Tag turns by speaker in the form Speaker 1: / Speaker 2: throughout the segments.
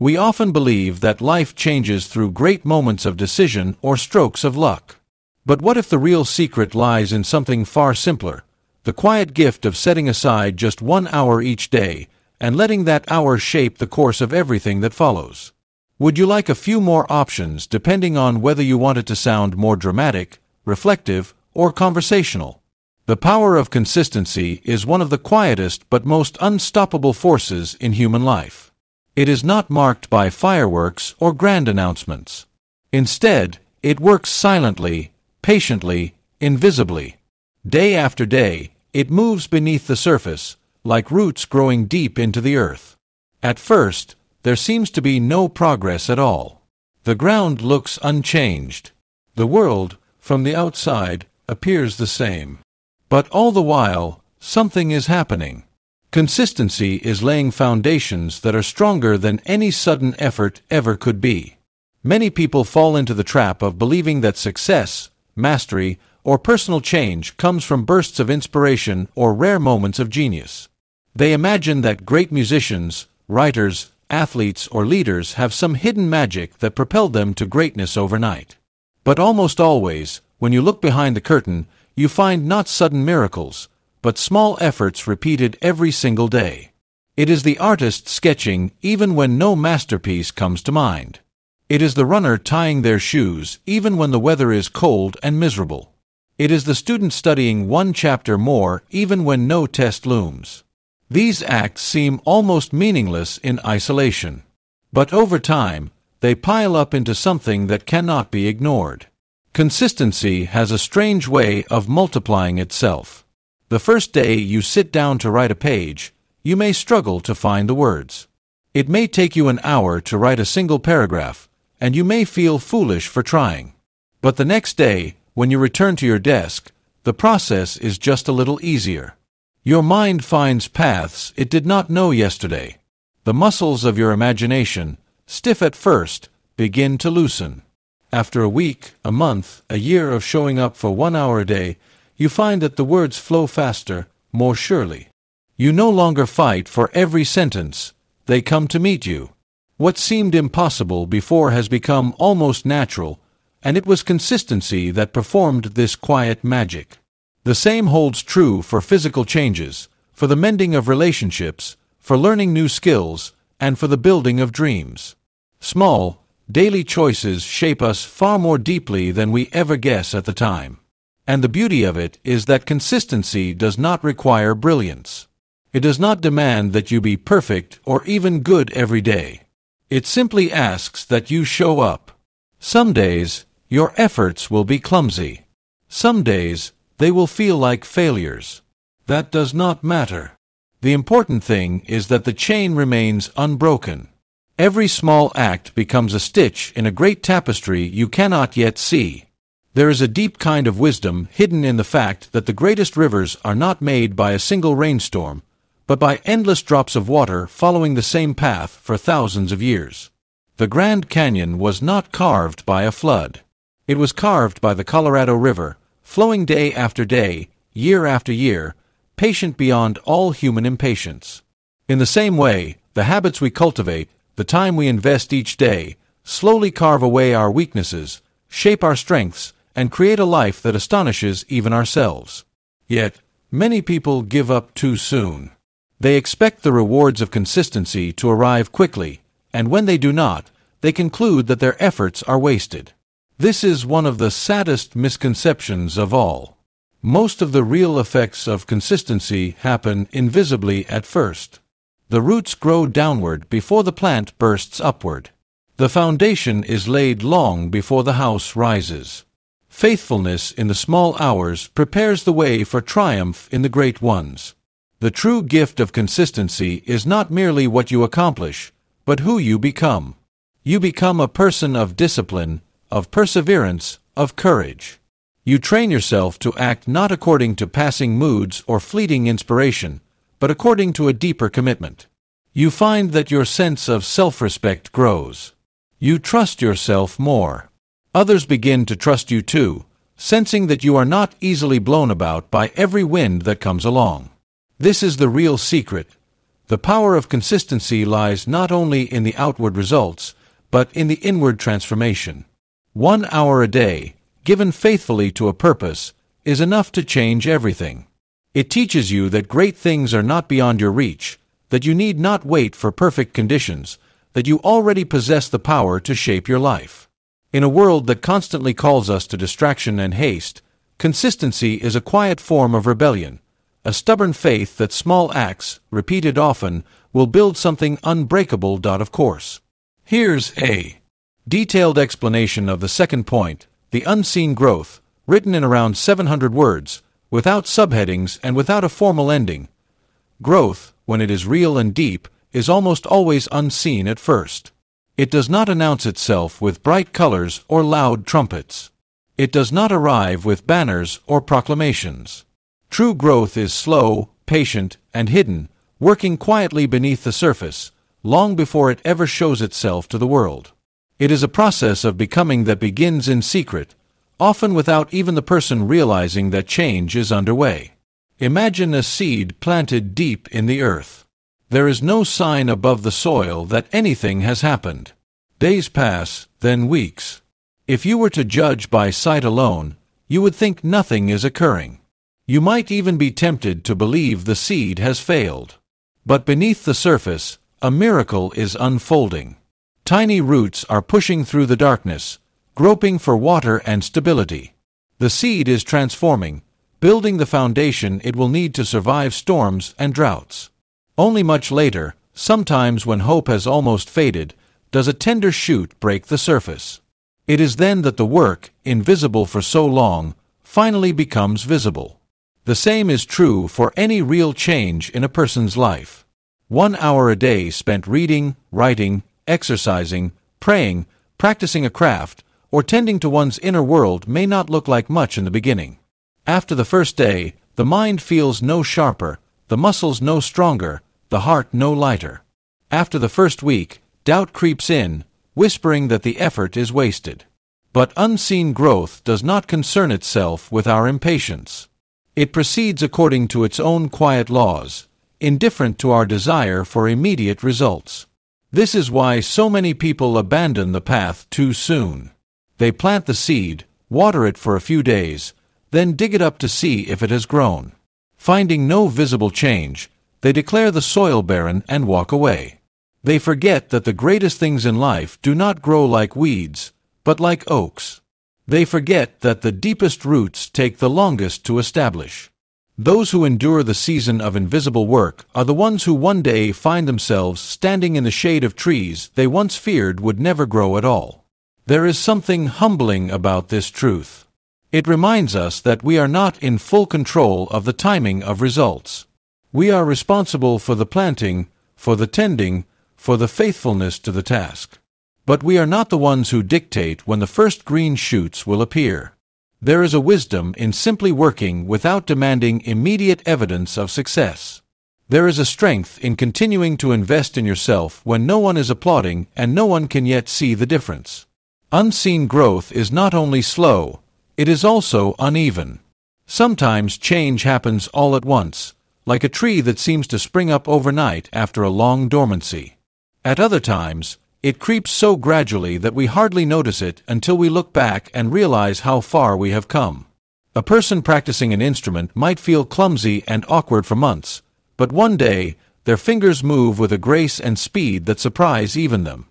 Speaker 1: We often believe that life changes through great moments of decision or strokes of luck. But what if the real secret lies in something far simpler? The quiet gift of setting aside just 1 hour each day, and letting that hour shape the course of everything that follows. Would you like a few more options depending on whether you want it to sound more dramatic, reflective, or conversational? The power of consistency is one of the quietest but most unstoppable forces in human life. It is not marked by fireworks or grand announcements. Instead, it works silently, patiently, invisibly. Day after day, it moves beneath the surface, like roots growing deep into the earth. At first, there seems to be no progress at all. The ground looks unchanged. The world, from the outside, appears the same. But all the while, something is happening. Consistency is laying foundations that are stronger than any sudden effort ever could be. Many people fall into the trap of believing that success, mastery, or personal change comes from bursts of inspiration or rare moments of genius. They imagine that great musicians, writers, athletes, or leaders have some hidden magic that propelled them to greatness overnight. But almost always, when you look behind the curtain, you find not sudden miracles, but small efforts repeated every single day. It is the artist sketching even when no masterpiece comes to mind. It is the runner tying their shoes even when the weather is cold and miserable. It is the student studying 1 chapter more even when no test looms. These acts seem almost meaningless in isolation. But over time, they pile up into something that cannot be ignored. Consistency has a strange way of multiplying itself. The first day you sit down to write a page, you may struggle to find the words. It may take you an hour to write a single paragraph, and you may feel foolish for trying. But the next day, when you return to your desk, the process is just a little easier. Your mind finds paths it did not know yesterday. The muscles of your imagination, stiff at first, begin to loosen. After a week, a month, a year of showing up for 1 hour a day, you find that the words flow faster, more surely. You no longer fight for every sentence. They come to meet you. What seemed impossible before has become almost natural, and it was consistency that performed this quiet magic. The same holds true for physical changes, for the mending of relationships, for learning new skills, and for the building of dreams. Small, daily choices shape us far more deeply than we ever guess at the time. And the beauty of it is that consistency does not require brilliance. It does not demand that you be perfect or even good every day. It simply asks that you show up. Some days, your efforts will be clumsy. Some days, they will feel like failures. That does not matter. The important thing is that the chain remains unbroken. Every small act becomes a stitch in a great tapestry you cannot yet see. There is a deep kind of wisdom hidden in the fact that the greatest rivers are not made by a single rainstorm, but by endless drops of water following the same path for thousands of years. The Grand Canyon was not carved by a flood. It was carved by the Colorado River, flowing day after day, year after year, patient beyond all human impatience. In the same way, the habits we cultivate, the time we invest each day, slowly carve away our weaknesses, shape our strengths, and create a life that astonishes even ourselves. Yet, many people give up too soon. They expect the rewards of consistency to arrive quickly, and when they do not, they conclude that their efforts are wasted. This is one of the saddest misconceptions of all. Most of the real effects of consistency happen invisibly at first. The roots grow downward before the plant bursts upward. The foundation is laid long before the house rises. Faithfulness in the small hours prepares the way for triumph in the great ones. The true gift of consistency is not merely what you accomplish, but who you become. You become a person of discipline, of perseverance, of courage. You train yourself to act not according to passing moods or fleeting inspiration, but according to a deeper commitment. You find that your sense of self-respect grows. You trust yourself more. Others begin to trust you too, sensing that you are not easily blown about by every wind that comes along. This is the real secret. The power of consistency lies not only in the outward results, but in the inward transformation. 1 hour a day, given faithfully to a purpose, is enough to change everything. It teaches you that great things are not beyond your reach, that you need not wait for perfect conditions, that you already possess the power to shape your life. In a world that constantly calls us to distraction and haste, consistency is a quiet form of rebellion, a stubborn faith that small acts, repeated often, will build something unbreakable. Of course. Here's a detailed explanation of the second point, the unseen growth, written in around 700 words, without subheadings and without a formal ending. Growth, when it is real and deep, is almost always unseen at first. It does not announce itself with bright colors or loud trumpets. It does not arrive with banners or proclamations. True growth is slow, patient, and hidden, working quietly beneath the surface, long before it ever shows itself to the world. It is a process of becoming that begins in secret, often without even the person realizing that change is underway. Imagine a seed planted deep in the earth. There is no sign above the soil that anything has happened. Days pass, then weeks. If you were to judge by sight alone, you would think nothing is occurring. You might even be tempted to believe the seed has failed. But beneath the surface, a miracle is unfolding. Tiny roots are pushing through the darkness, groping for water and stability. The seed is transforming, building the foundation it will need to survive storms and droughts. Only much later, sometimes when hope has almost faded, does a tender shoot break the surface. It is then that the work, invisible for so long, finally becomes visible. The same is true for any real change in a person's life. 1 hour a day spent reading, writing, exercising, praying, practicing a craft, or tending to one's inner world may not look like much in the beginning. After the first day, the mind feels no sharper, the muscles no stronger, the heart no lighter. After the first week, doubt creeps in, whispering that the effort is wasted. But unseen growth does not concern itself with our impatience. It proceeds according to its own quiet laws, indifferent to our desire for immediate results. This is why so many people abandon the path too soon. They plant the seed, water it for a few days, then dig it up to see if it has grown. Finding no visible change, they declare the soil barren and walk away. They forget that the greatest things in life do not grow like weeds, but like oaks. They forget that the deepest roots take the longest to establish. Those who endure the season of invisible work are the ones who one day find themselves standing in the shade of trees they once feared would never grow at all. There is something humbling about this truth. It reminds us that we are not in full control of the timing of results. We are responsible for the planting, for the tending, for the faithfulness to the task. But we are not the ones who dictate when the first green shoots will appear. There is a wisdom in simply working without demanding immediate evidence of success. There is a strength in continuing to invest in yourself when no one is applauding and no one can yet see the difference. Unseen growth is not only slow, it is also uneven. Sometimes change happens all at once, like a tree that seems to spring up overnight after a long dormancy. At other times, it creeps so gradually that we hardly notice it until we look back and realize how far we have come. A person practicing an instrument might feel clumsy and awkward for months, but one day, their fingers move with a grace and speed that surprise even them.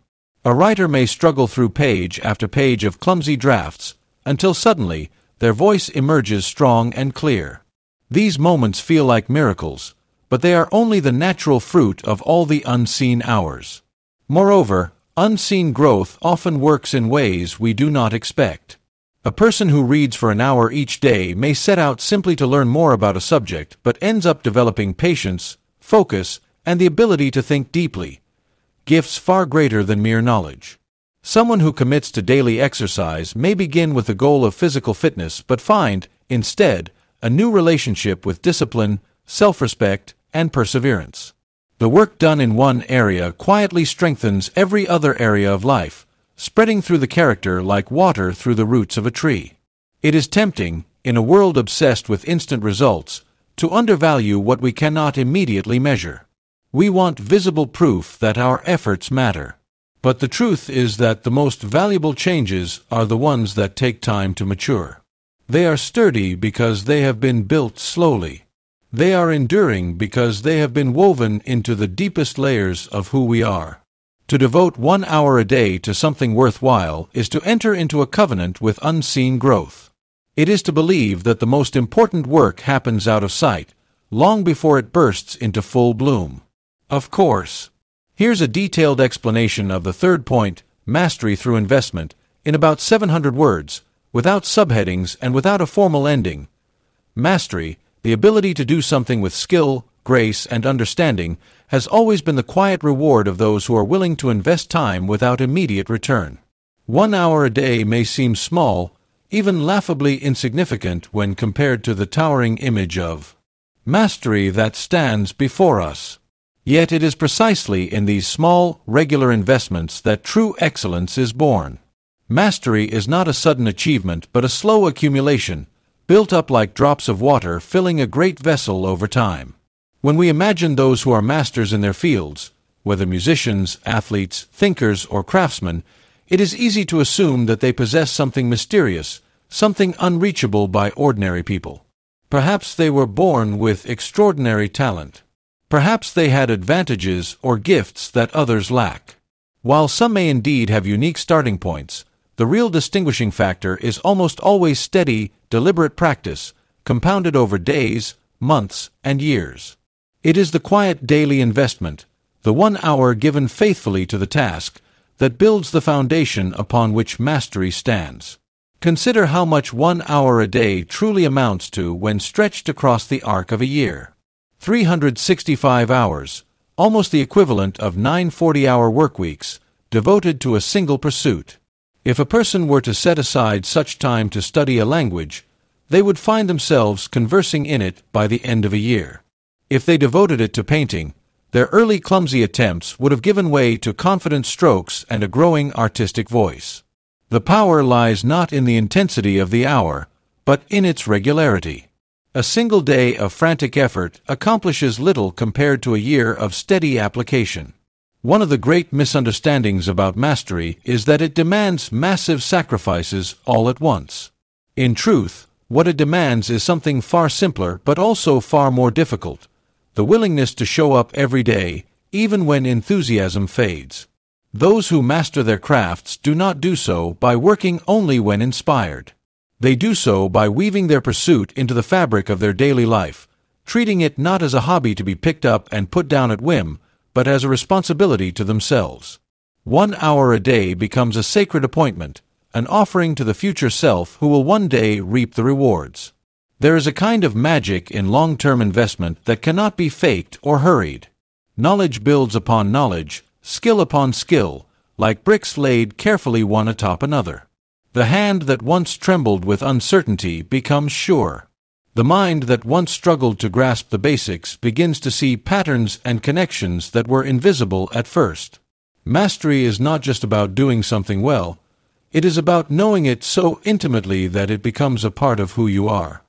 Speaker 1: A writer may struggle through page after page of clumsy drafts, until suddenly, their voice emerges strong and clear. These moments feel like miracles, but they are only the natural fruit of all the unseen hours. Moreover, unseen growth often works in ways we do not expect. A person who reads for an hour each day may set out simply to learn more about a subject but ends up developing patience, focus, and the ability to think deeply, gifts far greater than mere knowledge. Someone who commits to daily exercise may begin with the goal of physical fitness but find, instead, a new relationship with discipline, self-respect, and perseverance. The work done in one area quietly strengthens every other area of life, spreading through the character like water through the roots of a tree. It is tempting, in a world obsessed with instant results, to undervalue what we cannot immediately measure. We want visible proof that our efforts matter. But the truth is that the most valuable changes are the ones that take time to mature. They are sturdy because they have been built slowly. They are enduring because they have been woven into the deepest layers of who we are. To devote 1 hour a day to something worthwhile is to enter into a covenant with unseen growth. It is to believe that the most important work happens out of sight, long before it bursts into full bloom. Of course. Here's a detailed explanation of the third point, mastery through investment, in about 700 words, without subheadings and without a formal ending. Mastery, the ability to do something with skill, grace, and understanding, has always been the quiet reward of those who are willing to invest time without immediate return. 1 hour a day may seem small, even laughably insignificant when compared to the towering image of mastery that stands before us. Yet it is precisely in these small, regular investments that true excellence is born. Mastery is not a sudden achievement but a slow accumulation, built up like drops of water filling a great vessel over time. When we imagine those who are masters in their fields, whether musicians, athletes, thinkers, or craftsmen, it is easy to assume that they possess something mysterious, something unreachable by ordinary people. Perhaps they were born with extraordinary talent. Perhaps they had advantages or gifts that others lack. While some may indeed have unique starting points, the real distinguishing factor is almost always steady, deliberate practice, compounded over days, months, and years. It is the quiet daily investment, the 1 hour given faithfully to the task, that builds the foundation upon which mastery stands. Consider how much 1 hour a day truly amounts to when stretched across the arc of a year. 365 hours, almost the equivalent of 9 40-hour work weeks, devoted to a single pursuit. If a person were to set aside such time to study a language, they would find themselves conversing in it by the end of a year. If they devoted it to painting, their early clumsy attempts would have given way to confident strokes and a growing artistic voice. The power lies not in the intensity of the hour, but in its regularity. A single day of frantic effort accomplishes little compared to a year of steady application. One of the great misunderstandings about mastery is that it demands massive sacrifices all at once. In truth, what it demands is something far simpler but also far more difficult: the willingness to show up every day, even when enthusiasm fades. Those who master their crafts do not do so by working only when inspired. They do so by weaving their pursuit into the fabric of their daily life, treating it not as a hobby to be picked up and put down at whim, but as a responsibility to themselves. 1 hour a day becomes a sacred appointment, an offering to the future self who will one day reap the rewards. There is a kind of magic in long-term investment that cannot be faked or hurried. Knowledge builds upon knowledge, skill upon skill, like bricks laid carefully one atop another. The hand that once trembled with uncertainty becomes sure. The mind that once struggled to grasp the basics begins to see patterns and connections that were invisible at first. Mastery is not just about doing something well, it is about knowing it so intimately that it becomes a part of who you are.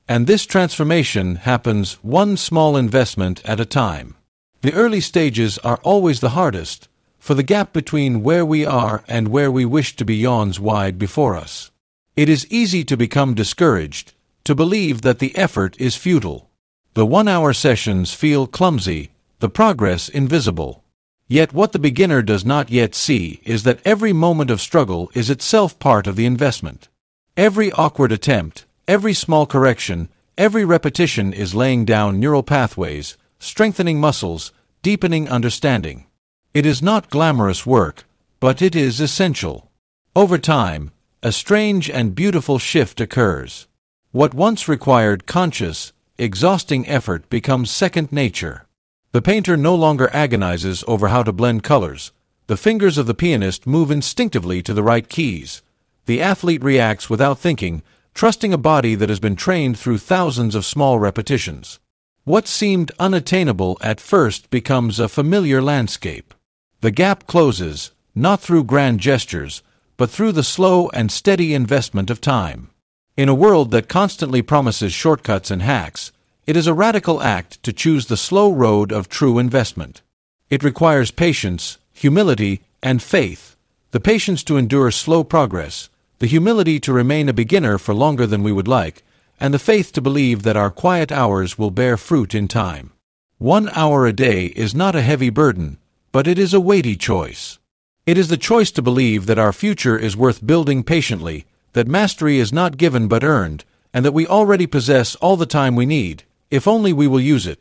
Speaker 1: And this transformation happens one small investment at a time. The early stages are always the hardest, for the gap between where we are and where we wish to be yawns wide before us. It is easy to become discouraged, to believe that the effort is futile. The 1 hour sessions feel clumsy, the progress invisible. Yet what the beginner does not yet see is that every moment of struggle is itself part of the investment. Every awkward attempt, every small correction, every repetition is laying down neural pathways, strengthening muscles, deepening understanding. It is not glamorous work, but it is essential. Over time, a strange and beautiful shift occurs. What once required conscious, exhausting effort becomes second nature. The painter no longer agonizes over how to blend colors. The fingers of the pianist move instinctively to the right keys. The athlete reacts without thinking, trusting a body that has been trained through thousands of small repetitions. What seemed unattainable at first becomes a familiar landscape. The gap closes, not through grand gestures, but through the slow and steady investment of time. In a world that constantly promises shortcuts and hacks, It is a radical act to choose the slow road of true investment. It requires patience, humility, and faith. The patience to endure slow progress, the humility to remain a beginner for longer than we would like, and the faith to believe that our quiet hours will bear fruit in time. 1 hour a day is not a heavy burden, but it is a weighty choice. It is the choice to believe that our future is worth building patiently, that mastery is not given but earned, and that we already possess all the time we need, if only we will use it.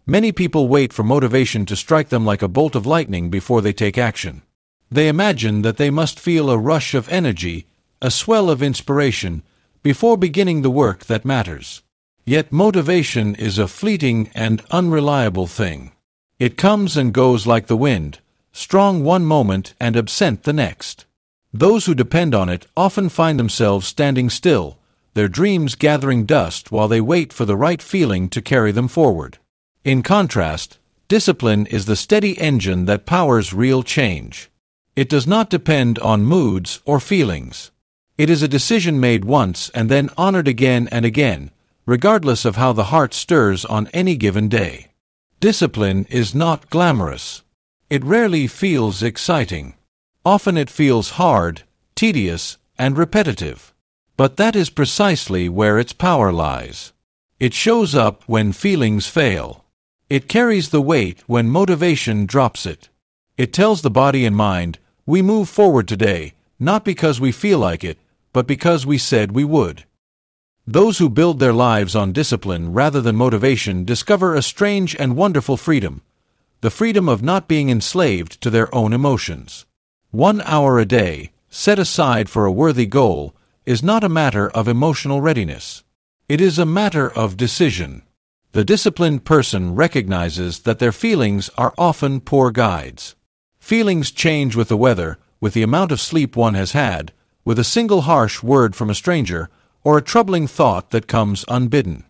Speaker 1: Many people wait for motivation to strike them like a bolt of lightning before they take action. They imagine that they must feel a rush of energy, a swell of inspiration, before beginning the work that matters. Yet motivation is a fleeting and unreliable thing. It comes and goes like the wind, strong one moment and absent the next. Those who depend on it often find themselves standing still, their dreams gathering dust while they wait for the right feeling to carry them forward. In contrast, discipline is the steady engine that powers real change. It does not depend on moods or feelings. It is a decision made once and then honored again and again, regardless of how the heart stirs on any given day. Discipline is not glamorous. It rarely feels exciting. Often it feels hard, tedious, and repetitive. But that is precisely where its power lies. It shows up when feelings fail. It carries the weight when motivation drops it. It tells the body and mind, we move forward today, not because we feel like it, but because we said we would. Those who build their lives on discipline rather than motivation discover a strange and wonderful freedom, the freedom of not being enslaved to their own emotions. 1 hour a day, set aside for a worthy goal, is not a matter of emotional readiness. It is a matter of decision. The disciplined person recognizes that their feelings are often poor guides. Feelings change with the weather, with the amount of sleep one has had, with a single harsh word from a stranger, or a troubling thought that comes unbidden.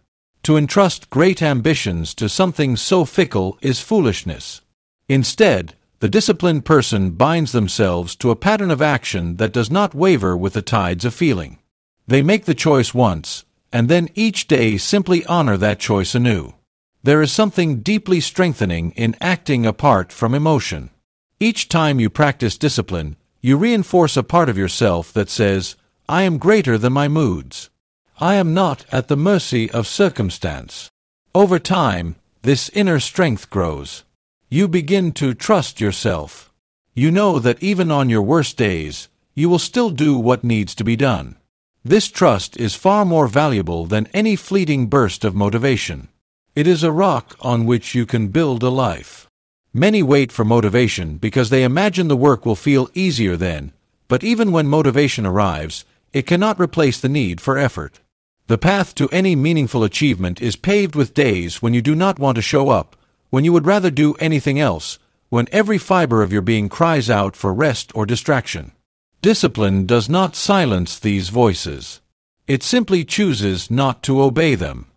Speaker 1: To entrust great ambitions to something so fickle is foolishness. Instead, the disciplined person binds themselves to a pattern of action that does not waver with the tides of feeling. They make the choice once, and then each day simply honor that choice anew. There is something deeply strengthening in acting apart from emotion. Each time you practice discipline, you reinforce a part of yourself that says, I am greater than my moods. I am not at the mercy of circumstance. Over time, this inner strength grows. You begin to trust yourself. You know that even on your worst days, you will still do what needs to be done. This trust is far more valuable than any fleeting burst of motivation. It is a rock on which you can build a life. Many wait for motivation because they imagine the work will feel easier then, but even when motivation arrives, it cannot replace the need for effort. The path to any meaningful achievement is paved with days when you do not want to show up, when you would rather do anything else, when every fiber of your being cries out for rest or distraction. Discipline does not silence these voices. It simply chooses not to obey them.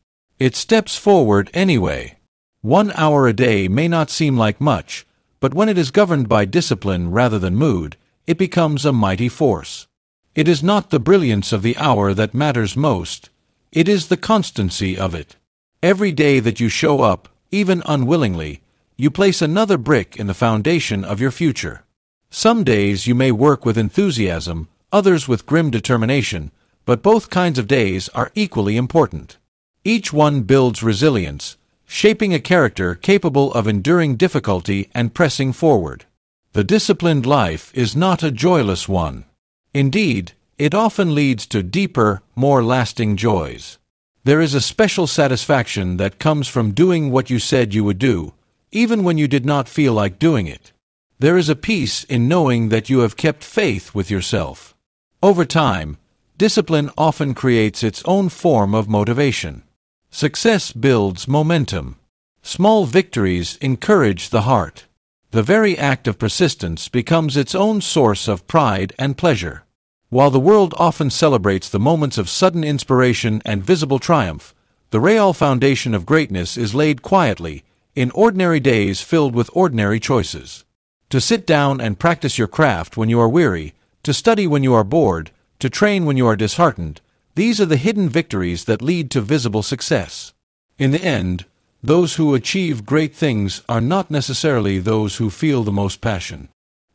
Speaker 1: It steps forward anyway. 1 hour a day may not seem like much, but when it is governed by discipline rather than mood, it becomes a mighty force. It is not the brilliance of the hour that matters most. It is the constancy of it. Every day that you show up, even unwillingly, you place another brick in the foundation of your future. Some days you may work with enthusiasm, others with grim determination, but both kinds of days are equally important. Each one builds resilience, shaping a character capable of enduring difficulty and pressing forward. The disciplined life is not a joyless one. Indeed, it often leads to deeper, more lasting joys. There is a special satisfaction that comes from doing what you said you would do, even when you did not feel like doing it. There is a peace in knowing that you have kept faith with yourself. Over time, discipline often creates its own form of motivation. Success builds momentum. Small victories encourage the heart. The very act of persistence becomes its own source of pride and pleasure. While the world often celebrates the moments of sudden inspiration and visible triumph, the real foundation of greatness is laid quietly, in ordinary days filled with ordinary choices. To sit down and practice your craft when you are weary, to study when you are bored, to train when you are disheartened, these are the hidden victories that lead to visible success. In the end, those who achieve great things are not necessarily those who feel the most passion.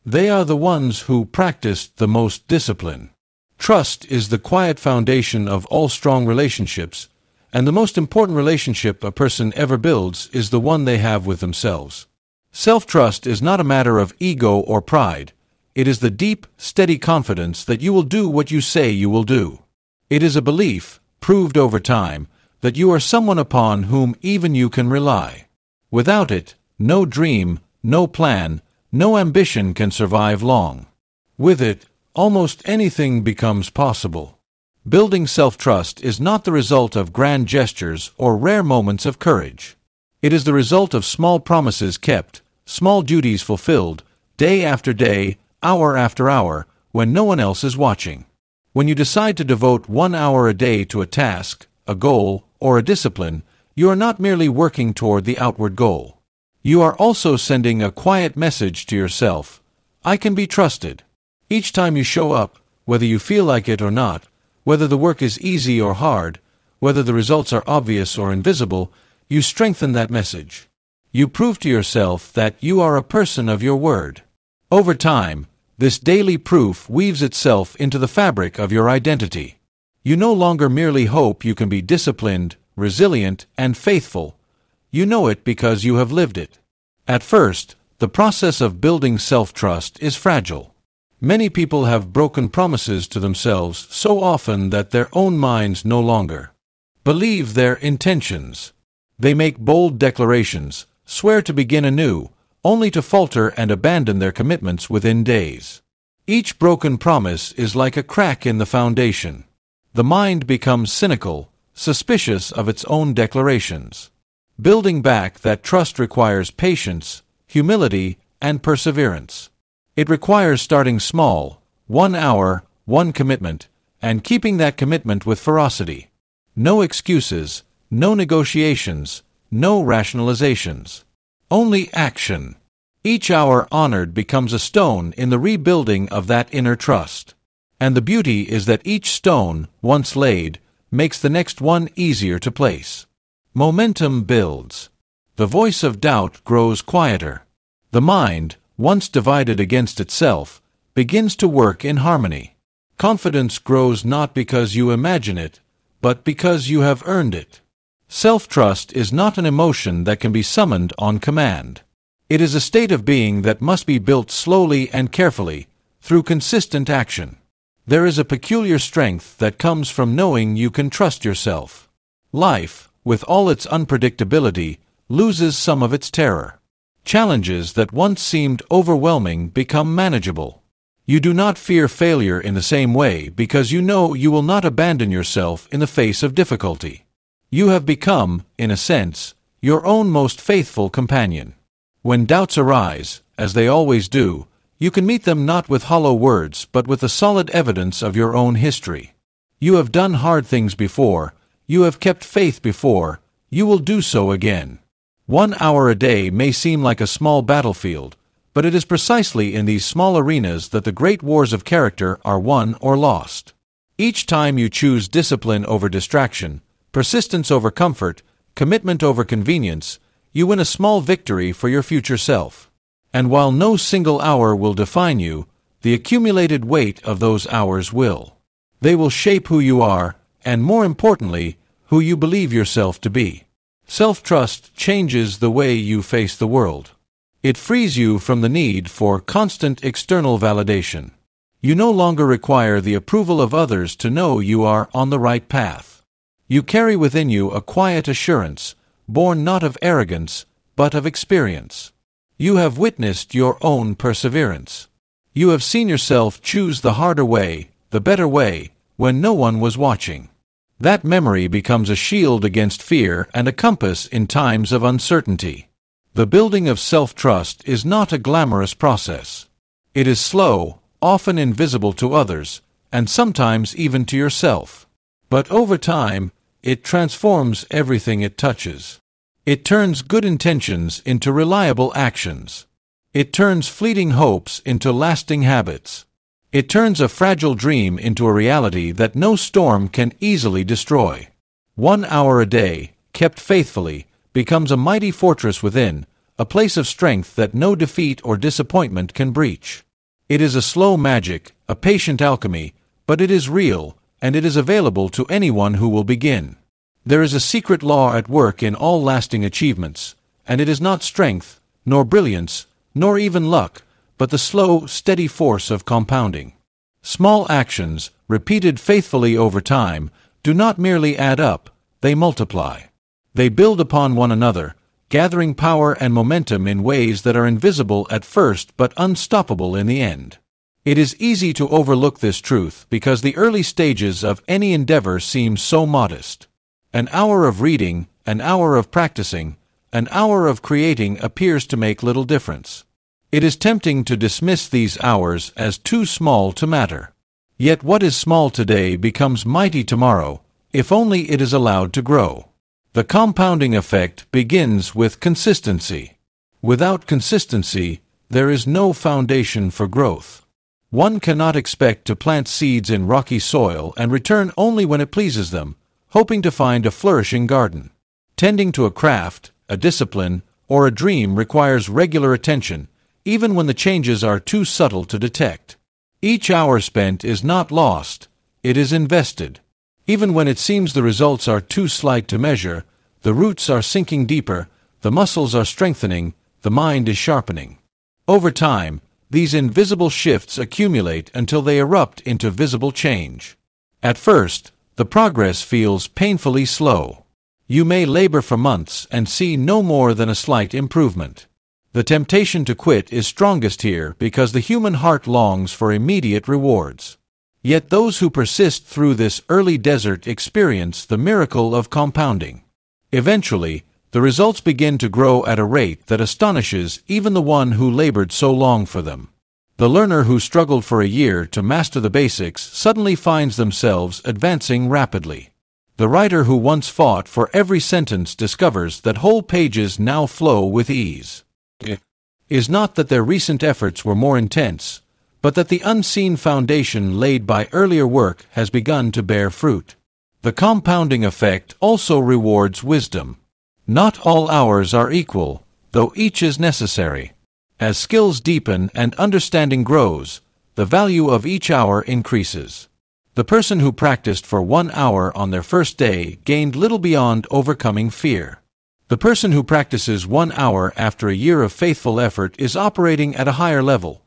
Speaker 1: They are the ones who practiced the most discipline. Trust is the quiet foundation of all strong relationships, and the most important relationship a person ever builds is the one they have with themselves. Self-trust is not a matter of ego or pride. It is the deep, steady confidence that you will do what you say you will do. It is a belief, proved over time, that you are someone upon whom even you can rely. Without it, no dream, no plan, no ambition can survive long. With it, almost anything becomes possible. Building self-trust is not the result of grand gestures or rare moments of courage. It is the result of small promises kept, small duties fulfilled, day after day, hour after hour, when no one else is watching. When you decide to devote 1 hour a day to a task, a goal, or a discipline, you are not merely working toward the outward goal. You are also sending a quiet message to yourself: I can be trusted. Each time you show up, whether you feel like it or not, whether the work is easy or hard, whether the results are obvious or invisible, you strengthen that message. You prove to yourself that you are a person of your word. Over time, this daily proof weaves itself into the fabric of your identity. You no longer merely hope you can be disciplined, resilient, and faithful. You know it because you have lived it. At first, the process of building self-trust is fragile. Many people have broken promises to themselves so often that their own minds no longer believe their intentions. They make bold declarations, swear to begin anew, only to falter and abandon their commitments within days. Each broken promise is like a crack in the foundation. The mind becomes cynical, suspicious of its own declarations. Building back that trust requires patience, humility, and perseverance. It requires starting small, 1 hour, 1 commitment, and keeping that commitment with ferocity. No excuses, no negotiations, no rationalizations. Only action. Each hour honored becomes a stone in the rebuilding of that inner trust. And the beauty is that each stone, once laid, makes the next one easier to place. Momentum builds. The voice of doubt grows quieter. The mind, once divided against itself, begins to work in harmony. Confidence grows not because you imagine it, but because you have earned it. Self-trust is not an emotion that can be summoned on command. It is a state of being that must be built slowly and carefully, through consistent action. There is a peculiar strength that comes from knowing you can trust yourself. Life, with all its unpredictability, loses some of its terror. Challenges that once seemed overwhelming become manageable. You do not fear failure in the same way because you know you will not abandon yourself in the face of difficulty. You have become, in a sense, your own most faithful companion. When doubts arise, as they always do, you can meet them not with hollow words but with the solid evidence of your own history. You have done hard things before, you have kept faith before, you will do so again. 1 hour a day may seem like a small battlefield, but it is precisely in these small arenas that the great wars of character are won or lost. Each time you choose discipline over distraction, persistence over comfort, commitment over convenience, you win a small victory for your future self. And while no single hour will define you, the accumulated weight of those hours will. They will shape who you are, and more importantly, who you believe yourself to be. Self-trust changes the way you face the world. It frees you from the need for constant external validation. You no longer require the approval of others to know you are on the right path. You carry within you a quiet assurance, born not of arrogance, but of experience. You have witnessed your own perseverance. You have seen yourself choose the harder way, the better way, when no one was watching. That memory becomes a shield against fear and a compass in times of uncertainty. The building of self-trust is not a glamorous process. It is slow, often invisible to others, and sometimes even to yourself. But over time, it transforms everything it touches. It turns good intentions into reliable actions. It turns fleeting hopes into lasting habits. It turns a fragile dream into a reality that no storm can easily destroy. 1 hour a day, kept faithfully, becomes a mighty fortress within, a place of strength that no defeat or disappointment can breach. It is a slow magic, a patient alchemy, but it is real, and it is available to anyone who will begin. There is a secret law at work in all lasting achievements, and it is not strength, nor brilliance, nor even luck, but the slow, steady force of compounding. Small actions, repeated faithfully over time, do not merely add up, they multiply. They build upon one another, gathering power and momentum in ways that are invisible at first but unstoppable in the end. It is easy to overlook this truth because the early stages of any endeavor seem so modest. An hour of reading, an hour of practicing, an hour of creating appears to make little difference. It is tempting to dismiss these hours as too small to matter. Yet what is small today becomes mighty tomorrow, if only it is allowed to grow. The compounding effect begins with consistency. Without consistency, there is no foundation for growth. One cannot expect to plant seeds in rocky soil and return only when it pleases them, hoping to find a flourishing garden. Tending to a craft, a discipline, or a dream requires regular attention, even when the changes are too subtle to detect. Each hour spent is not lost, it is invested. Even when it seems the results are too slight to measure, the roots are sinking deeper, the muscles are strengthening, the mind is sharpening. Over time, these invisible shifts accumulate until they erupt into visible change. At first, the progress feels painfully slow. You may labor for months and see no more than a slight improvement. The temptation to quit is strongest here because the human heart longs for immediate rewards. Yet those who persist through this early desert experience the miracle of compounding. Eventually, the results begin to grow at a rate that astonishes even the one who labored so long for them. The learner who struggled for a year to master the basics suddenly finds themselves advancing rapidly. The writer who once fought for every sentence discovers that whole pages now flow with ease. It is not that their recent efforts were more intense, but that the unseen foundation laid by earlier work has begun to bear fruit. The compounding effect also rewards wisdom. Not all hours are equal, though each is necessary. As skills deepen and understanding grows, the value of each hour increases. The person who practiced for 1 hour on their first day gained little beyond overcoming fear. The person who practices 1 hour after a year of faithful effort is operating at a higher level.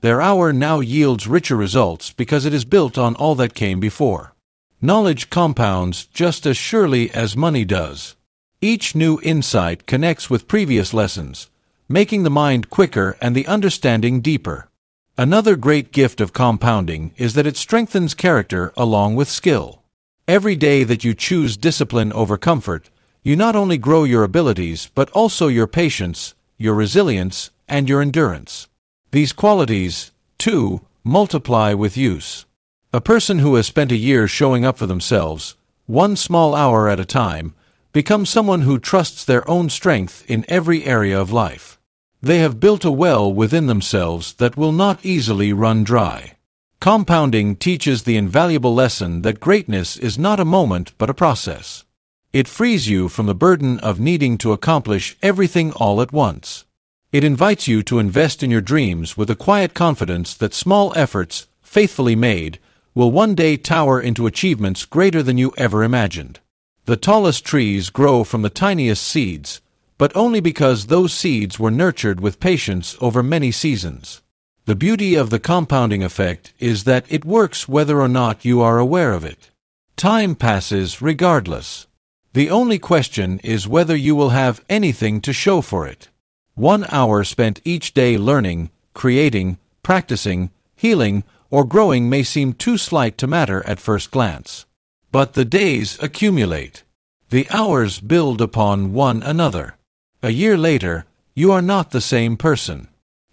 Speaker 1: Their hour now yields richer results because it is built on all that came before. Knowledge compounds just as surely as money does. Each new insight connects with previous lessons, making the mind quicker and the understanding deeper. Another great gift of compounding is that it strengthens character along with skill. Every day that you choose discipline over comfort, you not only grow your abilities but also your patience, your resilience, and your endurance. These qualities, too, multiply with use. A person who has spent a year showing up for themselves, 1 small hour at a time, becomes someone who trusts their own strength in every area of life. They have built a well within themselves that will not easily run dry. Compounding teaches the invaluable lesson that greatness is not a moment but a process. It frees you from the burden of needing to accomplish everything all at once. It invites you to invest in your dreams with a quiet confidence that small efforts, faithfully made, will one day tower into achievements greater than you ever imagined. The tallest trees grow from the tiniest seeds, but only because those seeds were nurtured with patience over many seasons. The beauty of the compounding effect is that it works whether or not you are aware of it. Time passes regardless. The only question is whether you will have anything to show for it. 1 hour spent each day learning, creating, practicing, healing, or growing may seem too slight to matter at first glance. But the days accumulate. The hours build upon one another. A year later, you are not the same person.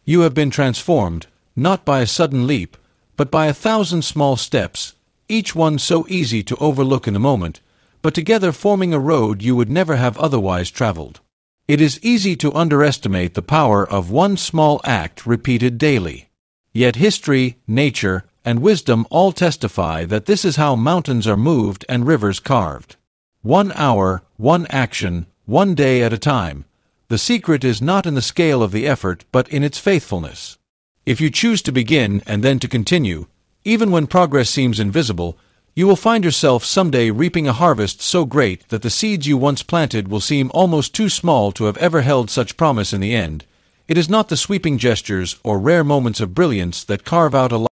Speaker 1: You have been transformed, not by a sudden leap, but by 1,000 small steps, each one so easy to overlook in the moment, but together forming a road you would never have otherwise traveled. It is easy to underestimate the power of one small act repeated daily. Yet history, nature, and wisdom all testify that this is how mountains are moved and rivers carved. 1 hour, one action, one day at a time. The secret is not in the scale of the effort, but in its faithfulness. If you choose to begin and then to continue, even when progress seems invisible, you will find yourself someday reaping a harvest so great that the seeds you once planted will seem almost too small to have ever held such promise in the end. It is not the sweeping gestures or rare moments of brilliance that carve out a